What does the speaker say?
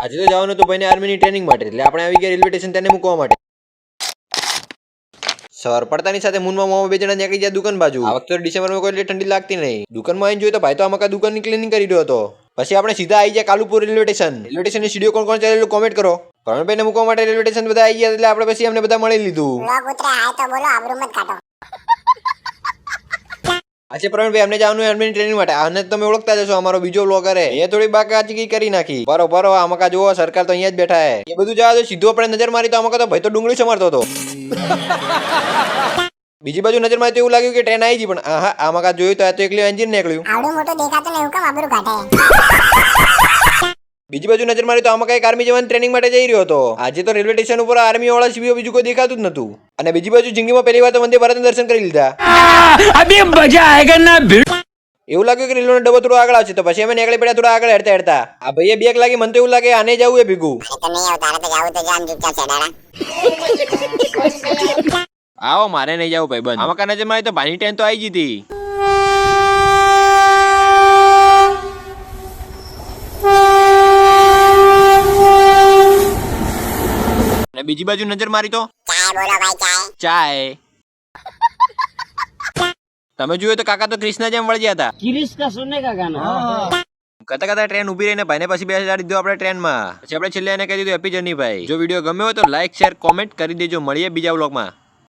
આજે તો જવાનું હતું ભાઈને આર્મીની ટ્રેનિંગ માટે, એટલે આપણે આવી ગયા રેલવે સ્ટેશન તેને મૂકવા માટે. સર પડતાની સાથે મૂનમાં મોમાં બે જણા નીકળી ગયા દુકાન બાજુ. આ વખતે ડિસેમ્બરમાં કોઈ એટલે ઠંડી લાગતી નહીં. દુકાનમાં આવીને જોયું તો ભાઈ તો આમાં દુકાનની ક્લિનિંગ કરી રહ્યો હતો. પછી આપણે સીધા આવી ગયા કાલુપુર રેલવે સ્ટેશન. રેલવે સ્ટેશનની સીડીઓ કોણ કોણ ચાલેલું કોમેન્ટ કરો. પ્રવીણભાઈને મૂકવા માટે રેલવે સ્ટેશન બધા આવી ગયા, એટલે આપણે પછી અમને બધા મળી લીધું. આજે પ્રવીણભાઈ અમને જવાનું આર્મીની ટ્રેનિંગ માટે. આને તમે ઓળખતા જશો, અમારો બીજો વ્લોગર હે. એ થોડી બાકાચીકી કરી નાખી. બરો આમકા જુઓ, સરકાર તો અહીંયા જ બેઠા હે. એ બધું જવા દો, સીધું આપણે નજર મારી તો આમકા તો ભાઈ તો ડુંગળી સમારતો હતો. બીજી બાજુ નજર મારી તો એવું લાગ્યું કે ટ્રેન આવી ગઈ, પણ આહા આમકા જોયું તો આ તો એકલું એન્જિન નીકળ્યું. આવડું મોટું દેખાતું ને એવું કેમ આબરૂ કાઢે? બીજી બાજુ નજર મારી તો આમાં કઈક આર્મી જવાન ટ્રેનિંગ માટે જઈ રહ્યો હતો. આજે તો રેલવે સ્ટેશન ઉપર આર્મી વાળા સિવાય બીજું કોઈ દેખાતું જ નતું. અને બીજી બાજુ જિંદગીમાં પહેલી વાર તો વંદે ભારતના દર્શન કરી લીધા. અભી મજા આયેગા ના ભીડ. એવું લાગ્યું કે રેલવેનો ડબ્બો થોડો આગળ આવશે, તો પછી અમે નીકળી પડ્યા થોડા આગળ હેડતા. આ ભાઈએ બેક લાગી, મને તો એવું લાગે આને જવું એ ભીગું. આવો મારે નહીં જવું ભાઈ બંધ. આમાં નજર મારી તો ભાઈની ટ્રેન તો આવી ગઈ હતી. અને બીજી બાજુ નજર મારી તો ચાય. તમે જોયું તો કાકા તો ક્રિષ્ના જેમ વળગ્યા હતા. કિરીશ કા સોને કા ગાના. કતા ટ્રેન ઉભી રહીને ભાઈને પછી બેસાડી દીધો આપણે ટ્રેનમાં. પછી આપણે છેલ્લે એને કહી દીધું હેપી જર્ની ભાઈ. જો વિડીયો ગમ્યો હોય તો લાઈક શેર કોમેન્ટ કરી દેજો. મળીએ બીજા વ્લોગમાં.